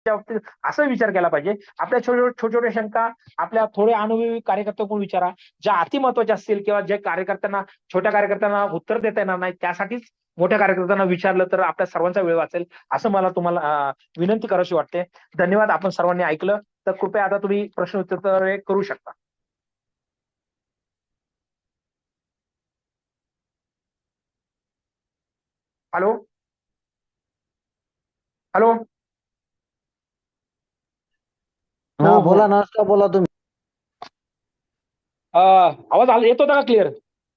बाबतीत असा विचार केला पाहिजे. आपल्या छोट्या छोट्या शंका आपल्या थोडे अनुभवी कार्यकर्त्यांकडून विचारा. ज्या अति महत्वाच्या असतील किंवा जे कार्यकर्त्यांना छोट्या कार्यकर्त्यांना उत्तर देता येणार नाही त्यासाठीच मोठ्या कार्यकर्त्यांना विचारलं तर आपल्या सर्वांचा वेळ वाचेल असं मला तुम्हाला विनंती करावीशी वाटते. धन्यवाद. आपण सर्वांनी ऐकलं तर कृपया आता तुम्ही प्रश्न उत्तर करू शकता. Hello hello. हा हो बोला हो. ना, बोला तुम्ही. आवाज येत होता का क्लिअर?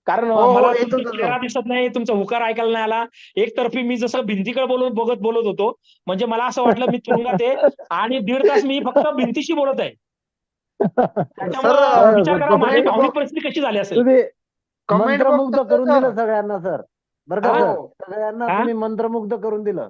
कारण हो हो मला येतो तुमचा तो. चेहरा दिसत नाही, तुमचा हुकार ऐकायला नाही आला. एकतर्फी मी जसं भिंतीकडे बोलत होतो. म्हणजे मला असं वाटलं मी तुरुंगात आहे आणि 1.5 तास मी फक्त भिंतीशी बोलत आहे. सर त्याच्यामुळं विचार करा माझी कमेंट भावनिक बॉक्स परिस्थिती कशी झाली असेल. तुम्ही कमेंट मंत्रमुग्ध बॉक्स करून सर. दिलं सगळ्यांना सर. बरं का हा सर, सगळ्यांना हा. तुम्ही मंत्रमुग्ध करून दिलं.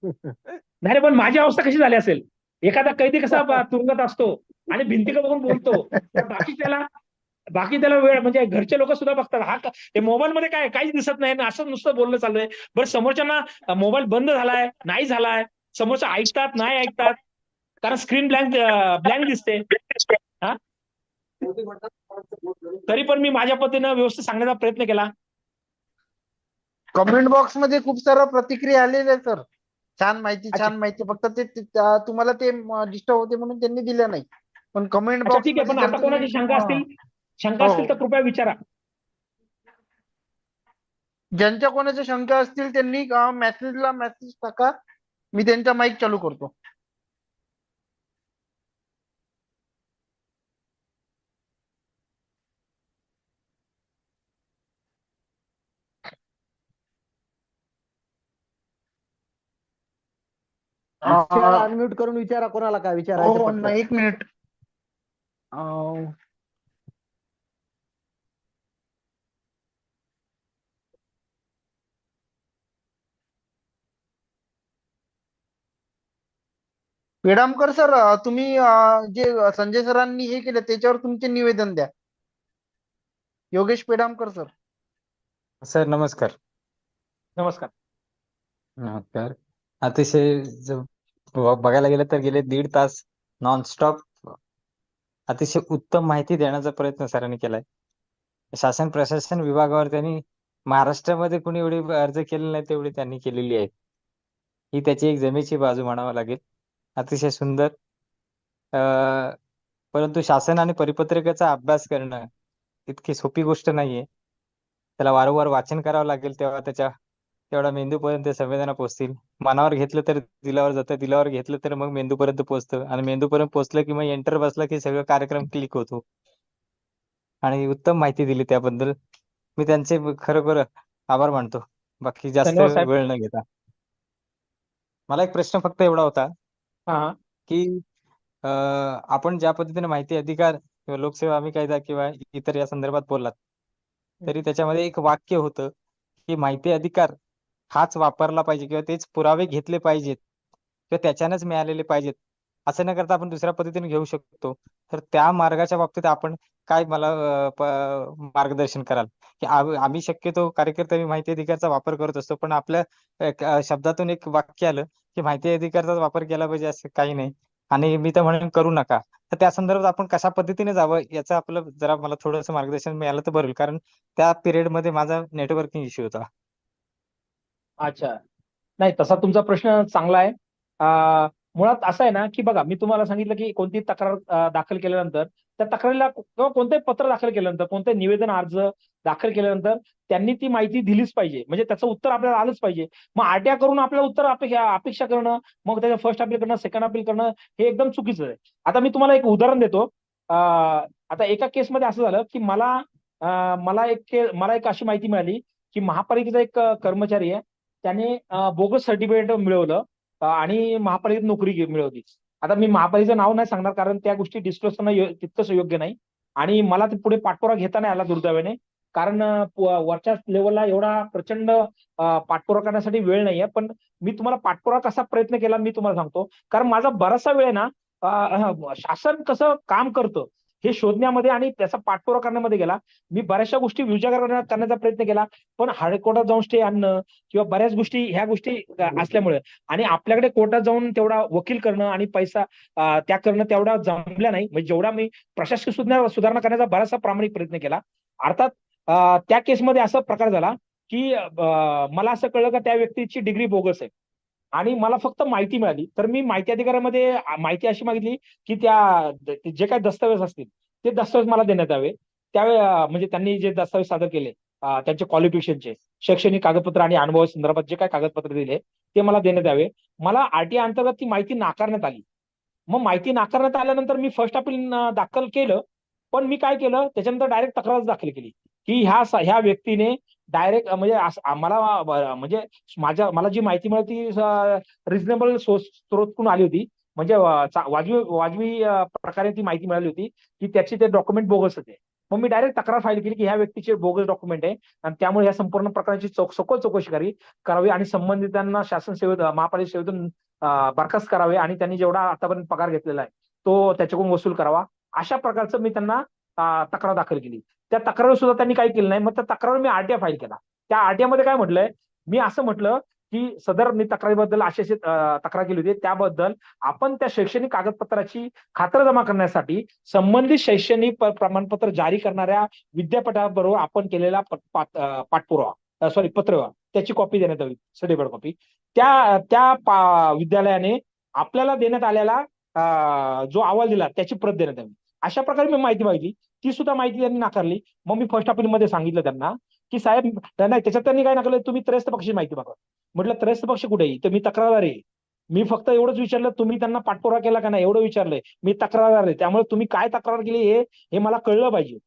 नाही रे, पण माझी अवस्था कशी झाली असेल. एखादा कैदी कसा तुरुंगात असतो आणि भिंतीकडे बघून बोलतो तर बाकी त्याला वेळ म्हणजे घरचे लोक सुद्धा बघतात हे मोबाईल मध्ये काहीच दिसत नाही ना, असं नुसतं बोलणं चाललंय. बरं समोरच्यांना मोबाईल बंद झालाय नाही झालाय, समोरचं ऐकतात नाही ऐकतात, कारण स्क्रीन ब्लँक ब्लँक दिसते. हा तरी पण मी माझ्या पद्धतीनं व्यवस्थित सांगण्याचा प्रयत्न केला. कमेंट बॉक्स मध्ये खूप साऱ्या प्रतिक्रिया आलेल्या आहे सर. अच्छा छान माहिती. फक्त ते तुम्हाला ते डिस्टर्ब होते म्हणून त्यांनी दिलं नाही. पण कमेंट अच्छा बॉक्स ठीक आहे. मध्ये पण जर आता तुम्ही कोणाची शंका हो असतील तर कृपया विचारा. ज्यांच्या कोणाच्या शंका असतील त्यांनी मेसेज टाका. मी त्यांचा माईक चालू करतो. विचारा, अनम्यूट करून विचारा, कोणाला काय विचारायचं हो पटकन. नाही, एक मिनिट. पेडामकर सर, तुम्ही जे संजय सरांनी हे केलं त्याच्यावर तुमचे निवेदन द्या. योगेश पेडामकर सर. सर नमस्कार. नमस्कार. नमस्कार. अतिशय बघायला गेलं तर गेले 1.5 तास नॉनस्टॉप अतिशय उत्तम माहिती देण्याचा प्रयत्न सरांनी केलाय. शासन प्रशासन विभागावर त्यांनी महाराष्ट्रामध्ये कोणी एवढे अर्ज केले नाही तेवढी त्यांनी केलेली आहे. ही त्याची एक जमेची बाजू म्हणावं लागेल. अतिशय सुंदर. परंतु शासन आणि परिपत्रकाचा अभ्यास करणं इतकी सोपी गोष्ट नाहीये. त्याला वारंवार वाचन करावं लागेल तेव्हा तेवढा मेंदूपर्यंत संवेदना पोहोचतील. मनावर घेतलं तर दिलावर जातं, दिलावर घेतलं तर मग मेंदूपर्यंत पोहोचतं आणि मेंदूपर्यंत पोहोचलं की मग एंटर बसला की सगळं कार्यक्रम क्लिक होतो. आणि उत्तम माहिती दिली त्याबद्दल मी त्यांचे खरोखर आभार मानतो. बाकी जास्त धन्यवाद साहेब. वेळ न घेता मला एक प्रश्न फक्त एवढा होता हा की आपण ज्या पद्धतीने माहिती अधिकार किंवा लोकसेवा हमी कायदा किंवा इतर या संदर्भात बोललात तरी त्याच्यामध्ये एक वाक्य होतं की माहिती अधिकार हाच वापरला पाहिजे किंवा तेच पुरावे घेतले पाहिजेत किंवा त्याच्यानंच मिळालेले पाहिजेत असं न करता आपण दुसऱ्या पद्धतीने घेऊ शकतो. तर त्या मार्गाच्या बाबतीत आपण काय मला मार्गदर्शन कराल की आम्ही शक्यतो कार्यकर्ते माहिती अधिकारचा वापर करत असतो पण आपल्या शब्दातून एक वाक्य आलं की माहिती अधिकारचा वापर केला पाहिजे असं काही नाही आणि मी तर म्हणून करू नका. तर त्या संदर्भात आपण कशा पद्धतीने जावं याचं आपलं जरा मला थोडंसं मार्गदर्शन मिळालं तर बरं, कारण त्या पिरियडमध्ये माझा नेटवर्किंग इश्यू होता. अच्छा. नाही तसा तुमचा प्रश्न चांगला आहे. मुळात असं आहे ना की बघा मी तुम्हाला सांगितलं की कोणती तक्रार दाखल केल्यानंतर त्या तक्रारीला किंवा कोणतेही पत्र दाखल केल्यानंतर कोणते निवेदन अर्ज दाखल केल्यानंतर त्यांनी ती माहिती दिलीच पाहिजे, म्हणजे त्याचं उत्तर आपल्याला आलंच पाहिजे. मग आरटीआय करून आपल्याला उत्तर अपेक्षा करणं, मग त्याचं फर्स्ट अपील करणं, सेकंड अपील करणं हे एकदम चुकीचं आहे. आता मी तुम्हाला एक उदाहरण देतो. आता एका केसमध्ये असं झालं की मला एक अशी माहिती मिळाली की महापालिकेचा एक कर्मचारी आहे, त्याने बोगस सर्टिफिकेट मिळवलं आणि महापालिकेत नोकरी मिळवली. आता मी महापालिकेचं नाव नाही सांगणार कारण त्या गोष्टी डिस्क्लोज करणं तितकंच योग्य नाही आणि मला ते पुढे पाठपुरावा घेता नाही आला दुर्दैवाने, कारण वरच्या लेवलला एवढा प्रचंड पाठपुरावा करण्यासाठी वेळ नाहीये. पण मी तुम्हाला पाठपुरावा कसा प्रयत्न केला मी तुम्हाला सांगतो, कारण माझा बराचसा वेळ आहे ना शासन कसं काम करतं हे शोधण्यामध्ये आणि त्याचा पाठपुरावा करण्यामध्ये गेला. मी बऱ्याचशा गोष्टी उजागर करण्याचा प्रयत्न केला, पण हायकोर्टात जाऊन स्टे आणणं किंवा बऱ्याच गोष्टी ह्या गोष्टी असल्यामुळे आणि आपल्याकडे कोर्टात जाऊन तेवढा वकील करणं आणि पैसा त्या करणं तेवढा जमल्या नाही. म्हणजे जेवढा मी प्रशासकीय सुधारणा करण्याचा बराचसा प्रामाणिक प्रयत्न केला. अर्थात त्या केसमध्ये असा प्रकार झाला की मला असं कळलं का त्या व्यक्तीची डिग्री बोगस आहे आणि मला फक्त माहिती मिळाली. तर मी माहिती अधिकारामध्ये माहिती अशी मागितली की जे काही दस्तावेज असतील ते दस्तावेज मला देण्यात यावे. त्यावेळी म्हणजे त्यांनी जे दस्तावेज सादर केले त्यांचे क्वालिफिकेशनचे शैक्षणिक कागदपत्र आणि अनुभवासंदर्भात जे काही कागदपत्र दिले ते मला देण्यात यावे. मला आरटीआय अंतर्गत ती माहिती नाकारण्यात आली. मग माहिती नाकारण्यात आल्यानंतर मी फर्स्ट अपील दाखल केलं. पण मी काय केलं त्याच्यानंतर डायरेक्ट तक्रार दाखल केली की ह्या व्यक्तीने डायरेक्ट म्हणजे म्हणजे मला जी माहिती मिळाली ती रिझनेबल स्त्रोतकडून आली होती. म्हणजे वाजवी प्रकारे ती माहिती मिळाली होती की त्याचे ते डॉक्युमेंट बोगस होते. मग मी डायरेक्ट तक्रार फाईल केली की ह्या व्यक्तीचे बोगस डॉक्युमेंट आहे आणि त्यामुळे या संपूर्ण प्रकारची सखोल चौकशी करावी आणि संबंधितांना शासन सेवेत महापालिका सेवेतून बरखास्त करावे आणि त्यांनी जेवढा आतापर्यंत पगार घेतलेला आहे तो त्याच्याकडून वसूल करावा. अशा प्रकारचं मी त्यांना तक्रार दाखल केली. त्या तक्रारीवर सुद्धा त्यांनी काही केलं नाही. मग त्या तक्रारीवर मी आरटीआय फाईल केला. त्या आरटीआय मध्ये काय म्हटलंय, मी असं म्हटलं की सदर मी तक्रारीबद्दल अशी तक्रार केली होती त्याबद्दल आपण त्या शैक्षणिक कागदपत्राची खातरजमा करण्यासाठी संबंधित शैक्षणिक प्रमाणपत्र जारी करणाऱ्या विद्यापीठाबरोबर आपण केलेला पाठपुरावा पत्रव्यवहार त्याची कॉपी देण्यात यावी, सर्टिफाईड कॉपी. त्या विद्यालयाने आपल्याला देण्यात आलेला जो अहवाल दिला त्याची प्रत देण्यात यावी. अशा प्रकारे मी माहिती मागितली. ती सुद्धा माहिती त्यांनी नाकारली. मग मी फर्स्ट अपील मध्ये सांगितलं त्यांना की साहेब नाही, त्याच्यात त्यांनी काय नाकारलं, तुम्ही त्रयस्थ पक्षी माहिती मागा. म्हटलं त्रयस्थ पक्ष कुठे आहे, तर मी तक्रारदार आहे. मी फक्त एवढंच विचारलं तुम्ही त्यांना पाठपुरावा केला का नाही एवढं विचारलंय. मी तक्रारदार आहे, त्यामुळे तुम्ही काय तक्रार केली हे मला कळलं पाहिजे.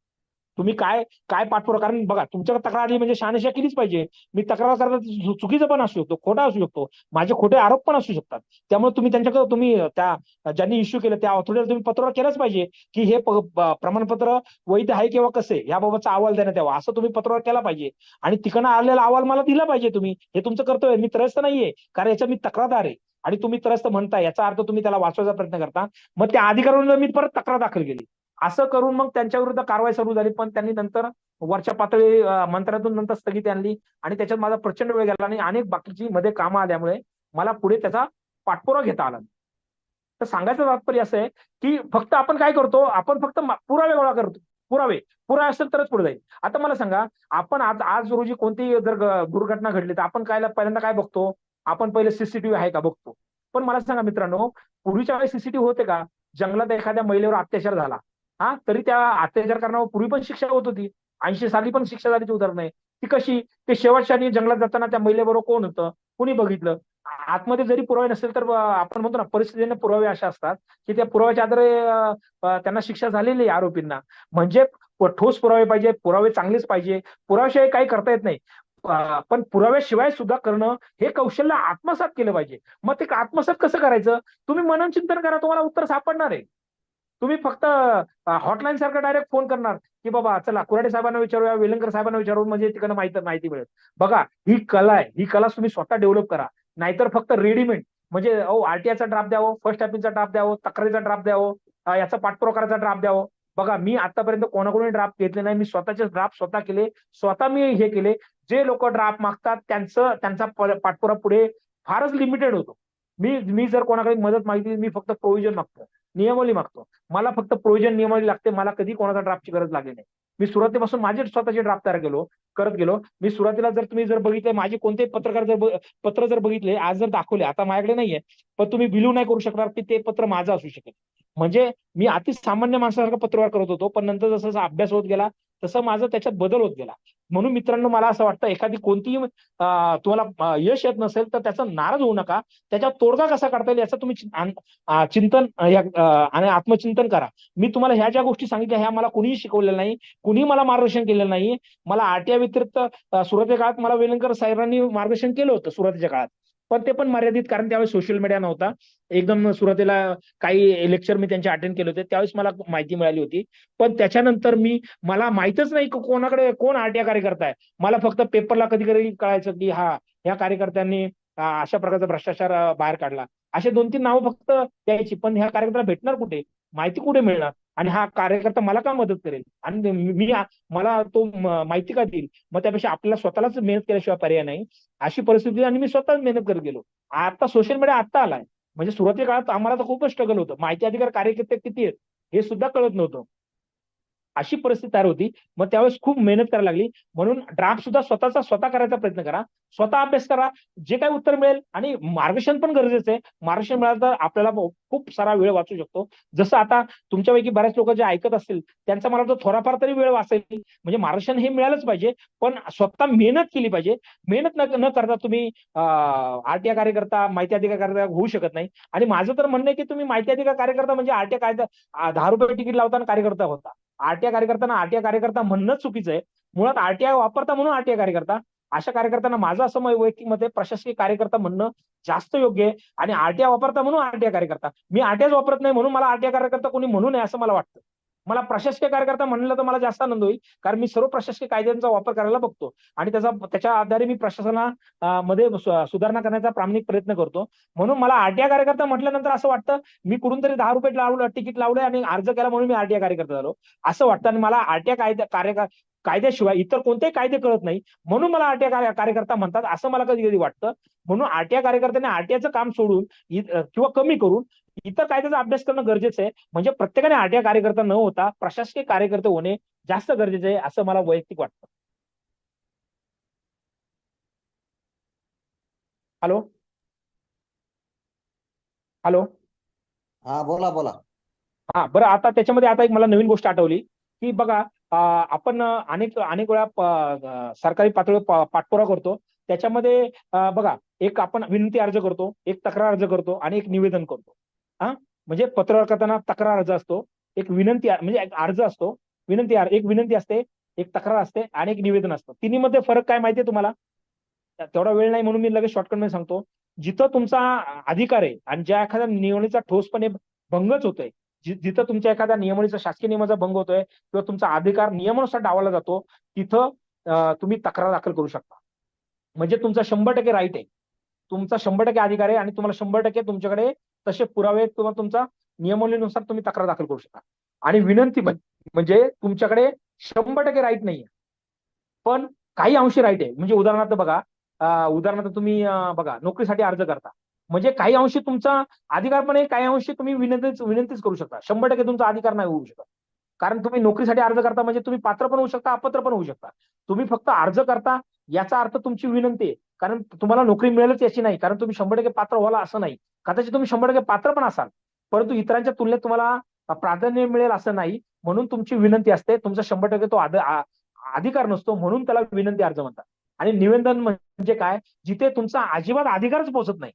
तुम्ही काय काय पाठपुरावा, कारण बघा तुमच्याकडे तक्रार आली म्हणजे शहानिशा केलीच पाहिजे. मी तक्रार करता चुकीचं पण असू शकतो, खोटा असू शकतो, माझे खोटे आरोप पण असू शकतात. त्यामुळे तुम्ही त्या ज्यांनी इश्यू केलं त्या ऑथॉरिटीला तुम्ही पत्रव्यवहार केलाच पाहिजे की हे प्रमाणपत्र वैध आहे किंवा कसे याबाबतचा अहवाल देण्यात यावा असं तुम्ही पत्रव्यवहार केला पाहिजे आणि तिकडनं आलेला अहवाल मला दिला पाहिजे. तुम्ही हे तुमचं कर्तव्य आहे. मी त्रयस्थ नाहीये, कारण याचा मी तक्रारदार आहे आणि तुम्ही त्रयस्थ म्हणताय याचा अर्थ तुम्ही त्याला वाचवायचा प्रयत्न करता. मग त्या अधिकाऱ्यांवर मी परत तक्रार दाखल केली. असं करून मग त्यांच्या विरुद्ध कारवाई सुरू झाली. पण त्यांनी नंतर वरच्या पातळी मंत्र्यातून नंतर स्थगिती आणली आणि त्याच्यात माझा प्रचंड वेळ गेला आणि अनेक बाकीची मध्ये कामं आल्यामुळे मला पुढे त्याचा पाठपुरावा घेता आला. तर सांगायचं तात्पर्य असं आहे की फक्त आपण काय करतो, आपण फक्त पुरावे गोळा करतो. पुरावे असेल तरच पुढे जाईल. आता मला सांगा, आपण आज रोजी कोणतीही जर दुर्घटना घडली तर आपण पहिल्यांदा काय बघतो, आपण पहिले सीसीटीव्ही आहे का बघतो. पण मला सांगा मित्रांनो, पूर्वीच्या वेळेस सीसीटीव्ही होते का? जंगलात एखाद्या महिलेवर अत्याचार झाला तरी त्या अत्याचार करण्यावर पूर्वी पण शिक्षा होत होती. 80 साली पण शिक्षा झाल्याची उदाहरण आहे. ती कशी, ते शेवटच्या जंगलात जाताना त्या महिलेबरोबर कोण होतं, कुणी बघितलं. आतमध्ये जरी पुरावे नसेल तर आपण म्हणतो ना परिस्थितीने पुरावे अशा असतात की त्या पुराव्याच्या आधारे त्यांना शिक्षा झालेली आहे आरोपींना. म्हणजे ठोस पुरावे पाहिजे, पुरावे चांगलेच पाहिजे. पुराव्याशिवाय काही करता येत नाही. पण पुराव्याशिवाय सुद्धा करणं हे कौशल्य आत्मसात केलं पाहिजे. मग ते आत्मसात कसं करायचं, तुम्ही मनन चिंतन करा, तुम्हाला उत्तर सापडणार आहे. तुम्ही फक्त हॉटलाईन सारखं डायरेक्ट फोन करणार की बाबा चला कुऱ्हाडे साहेबांना विचारूया, वेलंकर साहेबांना विचारू, म्हणजे तिकडे माहिती मिळेल. बघा ही कला आहे, ही कला तुम्ही स्वतः डेव्हलप करा. नाहीतर फक्त रेडीमेड म्हणजे आरटीआयचा ड्राफ्ट द्यावं, फर्स्ट अपीलचा ड्राफ्ट द्यावं, तक्रारीचा ड्राफ्ट द्यावं, याचा पाठपुरावा करायचा ड्राफ्ट द्यावं. बघा मी आतापर्यंत कोणाकडून ड्राफ्ट घेतले नाही. मी स्वतःचे ड्राफ्ट स्वतः केले, स्वतः मी हे केले. जे लोक ड्राफ्ट मागतात त्यांचा पाठपुरावा पुढे फारच लिमिटेड होतो. मी जर कोणाकडे मदत मागितली मी फक्त प्रोव्हिजन मागतो, नियमावली मागतो. मला फक्त प्रोव्हिजन नियमावली लागते. मला कधी कोणाचा ड्राफ्टची गरज लागली नाही. मी सुरुवातीपासून माझे स्वतःचे ड्राफ्ट तयार करत गेलो. मी सुरुवातीला जर तुम्ही बघितले माझे कोणते पत्र जर बघितले आज जर दाखवले, आता माझ्याकडे नाहीये पण तुम्ही बिलीव्ह नाही करू शकणार की ते पत्र माझं असू शकेल. म्हणजे मी अति सामान्य माणसासारखं पत्रव्यवहार करत होतो, पण नंतर जसं अभ्यास होत गेला तसं माझं त्याच्यात बदल होत गेला. म्हणून मित्रांनो मला असं वाटतं एखादी कोणतीही तुम्हाला यश येत नसेल तर त्याचा नाराज होऊ नका. त्याचा तोडगा कसा काढता येईल याचं तुम्ही चिंतन आणि आत्मचिंतन करा. मी तुम्हाला ह्या ज्या गोष्टी सांगितल्या ह्या मला कुणीही शिकवलेल्या नाही, कुणी मला मार्गदर्शन केलेलं नाही. मला आरटीआय व्यतिरिक्त सुरुवातीच्या काळात मला वेलंकर साहेबांनी मार्गदर्शन केलं होतं सुरुवातीच्या काळात, पण ते पण मर्यादित, कारण त्यावेळेस सोशल मीडिया नव्हता. एकदम सुरुवातीला काही लेक्चर मी त्यांचे अटेंड केले होते, त्यावेळेस मला माहिती मिळाली होती. पण त्याच्यानंतर मला माहितच नाही कोणाकडे कोण आरटीआय कार्यकर्ता आहे. मला फक्त पेपरला कधी कधी कळायचं की ह्या कार्यकर्त्यांनी अशा प्रकारचा भ्रष्टाचार बाहेर काढला. असे 2-3 नावं फक्त द्यायची, पण ह्या कार्यकर्त्याला भेटणार कुठे, माहिती कुठे मिळणार. आणि हा कार्यकर्ता मला का मदत करेल आणि मला तो माहिती का देईल. मग त्यापेक्षा आपल्याला स्वतःलाच मेहनत केल्याशिवाय पर्याय नाही अशी परिस्थिती, आणि मी स्वतःच मेहनत करत गेलो. आता सोशल मीडिया आता आलाय, म्हणजे सुरुवातीच्या काळात आम्हाला तर खूपच स्ट्रगल होतं. माहिती अधिकार कार्यकर्ते किती आहेत हे सुद्धा कळत नव्हतं. अशी परिस्थिती तयार होती. मग त्यावेळेस खूप मेहनत करायला लागली. म्हणून ड्राफ्ट सुद्धा स्वतः करायचा प्रयत्न करा, स्वतः अभ्यास करा, जे काही उत्तर मिळेल. आणि मार्गदर्शन पण गरजेचं आहे. मार्गदर्शन मिळालं तर आपल्याला खूप सारा वेळ वाचू शकतो. जसं आता तुमच्यापैकी बऱ्याच लोक जे ऐकत असतील त्यांचा मला वाटतं थोडाफार तरी वेळ वाचेल. म्हणजे मार्गदर्शन हे मिळालंच पाहिजे, पण स्वतः मेहनत केली पाहिजे. मेहनत न करता तुम्ही आरटीआय कार्यकर्ता, माहिती अधिकार कार्यकर्ता होऊ शकत नाही. आणि माझं तर म्हणणं आहे की तुम्ही माहिती अधिकार कार्यकर्ता म्हणजे आरटीआय कायदा 10 रुपये तिकीट लावताना कार्यकर्ता होता. आरटीआय कार्यकर्त्यांना आरटीआय कार्यकर्ता म्हणणं चुकीचं आहे. मुळात आरटीआय वापरता म्हणून आरटीआय कार्यकर्ता. अशा कार्यकर्त्यांना माझं असं वैयक्तिक मत आहे, प्रशासकीय कार्यकर्ता म्हणणं जास्त योग्य आहे. आणि आरटीआय वापरता म्हणून आरटीआय कार्यकर्ता. मी आरटीआय वापरत नाही म्हणून मला आरटीआय कार्यकर्ता कोणी म्हणू नये असं मला वाटतं. मला प्रशासकीय कार्यकर्ता म्हणलं तर मला जास्त आनंद होईल, कारण मी सर्व प्रशासकीय कायद्यांचा वापर करायला बघतो आणि त्याच्या आधारे मी प्रशासना मध्ये सुधारणा करण्याचा प्रामाणिक प्रयत्न करतो. म्हणून मला आरटीआय कार्यकर्ता म्हटल्यानंतर असं वाटतं मी कुठून तरी 10 रुपये तिकीट लावलं आणि अर्ज केला म्हणून मी आरटीआय कार्यकर्ता झालो असं वाटतं. आणि मला आरटीआय कायद्याशिवाय इतर कोणतेही कायदे कळत नाही, म्हणून मला आरटीआय कार्यकर्ता म्हणतात असं मला कधी कधी वाटतं. म्हणून आरटीआय कार्यकर्त्यांनी आरटीआयचं काम सोडून किंवा कमी करून इतर कायद्याचा अभ्यास करणं गरजेचं आहे. म्हणजे प्रत्येकाने आरटीआय कार्यकर्ता न होता प्रशासकीय कार्यकर्ते होणे जास्त गरजेचं आहे असं मला वैयक्तिक वाटतं. Hello hello. हा बोला बोला. हा बरं, आता त्याच्यामध्ये आता एक मला नवीन गोष्ट आठवली की बघा, आपण अनेक अनेक वेळा सरकारी पातळीवर पाठपुरावा करतो. त्याच्यामध्ये बघा, एक आपण विनंती अर्ज करतो, एक तक्रार अर्ज करतो आणि एक निवेदन करतो. हा म्हणजे पत्रव्यवहार करताना तक्रार अर्ज असतो, एक विनंती म्हणजे एक अर्ज असतो, एक विनंती असते, एक तक्रार असते आणि एक निवेदन असतं. तिन्हीमध्ये फरक काय माहितीये तुम्हाला? तेवढा वेळ नाही म्हणून मी लगेच शॉर्टकट मध्ये सांगतो. जिथं तुमचा अधिकार आहे आणि ज्या एखाद्या नियमावलीचा ठोसपणे भंगच होतोय, जिथं तुमच्या एखाद्या नियमावलीचा, शासकीय नियमाचा भंग होतोय किंवा तुमचा अधिकार नियमानुसार डावला जातो, तिथं तुम्ही तक्रार दाखल करू शकता. म्हणजे तुमचा 100% राईट आहे, तुमचा 100% अधिकार आहे आणि तुम्हाला 100% तुमच्याकडे तसे पुरावे किंवा तुमचा नियमावलीनुसार तुम्ही तक्रार दाखल करू शकता. आणि विनंती म्हणजे तुमच्याकडे 100% राईट नाहीये, पण काही अंशी राईट आहे. म्हणजे उदाहरणार्थ बघा, उदाहरणार्थ तुम्ही बघा नोकरीसाठी अर्ज करता, म्हणजे काही अंशी तुमचा अधिकार पण आहे, काही अंशी तुम्ही विनंतीच करू शकता. 100% तुमचा अधिकार नाही होऊ शकत, कारण तुम्ही नोकरीसाठी अर्ज करता म्हणजे तुम्ही पात्र पण होऊ शकता, अपात्र पण होऊ शकता. तुम्ही फक्त अर्ज करता याचा अर्थ तुमची विनंती आहे, कारण तुम्हाला नोकरी मिळेलच याची नाही, कारण तुम्ही 100% पात्र व्हाल असं नाही. कदाचित तुम्ही 100% पात्र पण असाल, परंतु इतरांच्या तुलनेत तुम्हाला प्राधान्य मिळेल असं नाही, म्हणून तुमची विनंती असते. तुमचा 100% तो अधिकार नसतो, म्हणून त्याला विनंती अर्ज म्हणतात. आणि निवेदन म्हणजे काय? जिथे तुमचा अजिबात अधिकारच पोहोचत नाही,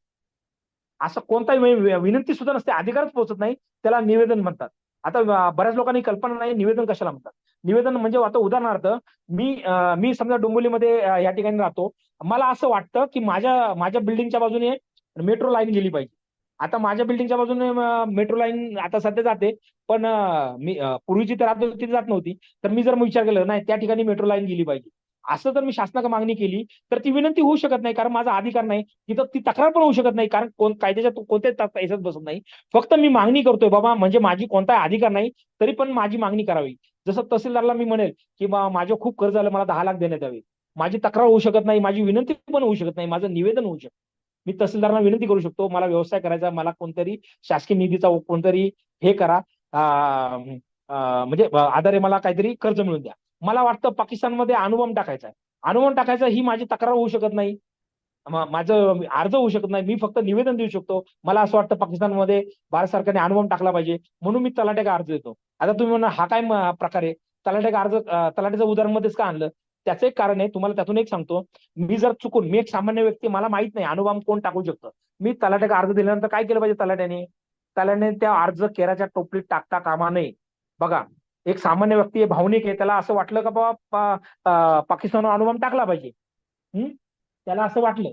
असं कोणताही विनंती सुद्धा नसते, अधिकारच पोहोचत नाही, त्याला निवेदन म्हणतात. आता बऱ्याच लोकांनी कल्पना नाही निवेदन कशाला म्हणतात. निवेदन म्हणजे आता उदाहरणार्थ मी समजा डोंबिवलीमध्ये या ठिकाणी राहतो. मला असं वाटतं की माझ्या बिल्डिंगच्या बाजूने मेट्रो लाईन गेली पाहिजे. आता माझ्या बिल्डिंगच्या बाजूने मेट्रो लाईन आता सध्या जाते, पण मी पूर्वीची तर राहत होती, जात नव्हती. तर मी जर विचार केला नाही त्या ठिकाणी मेट्रो लाईन गेली पाहिजे असं जर मी शासनाकडे मागणी केली, तर ती विनंती होऊ शकत नाही, कारण माझा अधिकार नाही. तिथं ती तक्रार पण होऊ शकत नाही, कारण कायद्याच्या कोणत्याच याच्यात बसत नाही. फक्त मी मागणी करतोय बाबा, म्हणजे माझी कोणताही अधिकार नाही तरी पण माझी मागणी करावी. जसं तहसीलदारला मी म्हणेल की माझं खूप कर्ज झालं, मला 10 लाख देण्यात यावे. माझी तक्रार होऊ शकत नाही, माझी विनंती पण होऊ शकत नाही, माझं निवेदन होऊ शकतं. मी तहसीलदारांना विनंती करू शकतो, मला व्यवसाय करायचा, मला कोणतरी शासकीय निधीचा कोणतरी हे करा, म्हणजे आधारे मला काहीतरी कर्ज मिळून द्या. मला वाटतं पाकिस्तानमध्ये अणुबॉम्ब टाकायचा आहे, अणुबॉम्ब टाकायचा ही माझी तक्रार होऊ शकत नाही, माझं अर्ज होऊ शकत नाही. मी फक्त निवेदन देऊ शकतो. मला असं वाटतं पाकिस्तानमध्ये भारत सरकारने अणुबॉम्ब टाकला पाहिजे, म्हणून मी तलाठ्याला अर्ज देतो. आता तुम्ही म्हणा हा काय प्रकार आहे, तलाठ्याला अर्ज, तलाठ्याचं उदाहरण मध्येच का आणलं? त्याचं एक कारण आहे, तुम्हाला त्यातून एक सांगतो. मी जर चुकून, मी एक सामान्य व्यक्ती, मला माहित नाही अणुबॉम्ब कोण टाकू शकतं, मी तलाठ्याला अर्ज दिल्यानंतर काय केलं पाहिजे? तलाठ्याने त्या अर्ज केराच्या टोपलीत टाकता कामा नये. बघा, एक सामान्य व्यक्ती आहे, भावनिक आहे, त्याला असं वाटलं का बाबा पाकिस्तानवर अणुबॉम्ब टाकला पाहिजे, त्याला असं वाटलं,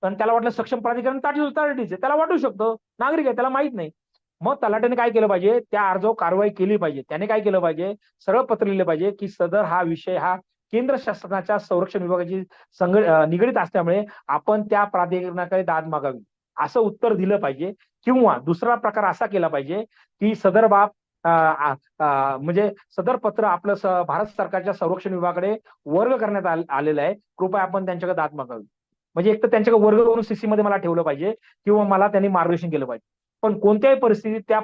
पण त्याला वाटलं सक्षम प्राधिकरण तलाठीचे, त्याला वाटू शकतं, नागरिक आहे, त्याला माहित नाही. मग तलाठ्याने काय केलं पाहिजे? त्या अर्जावर कारवाई केली पाहिजे. त्याने काय केलं पाहिजे? सरळ पत्र लिहिलं पाहिजे की सदर हा विषय हा केंद्र शासनाच्या संरक्षण विभागाची निगडीत असल्यामुळे आपण त्या प्राधिकरणाकडे दाद मागावी, असं उत्तर दिलं पाहिजे. किंवा दुसरा प्रकार असा केला पाहिजे की सदर बाब म्हणजे सदर पत्र आपलं भारत सरकारच्या संरक्षण विभागाकडे वर्ग करण्यात आलेलं आहे. कृपया आपण त्यांच्याकडे दाद मागावी. म्हणजे एक तर त्यांच्याकडे वर्ग करून सीसी मध्ये मला ठेवलं पाहिजे किंवा मला त्यांनी मार्गदर्शन केलं पाहिजे. पण कोणत्याही परिस्थितीत त्या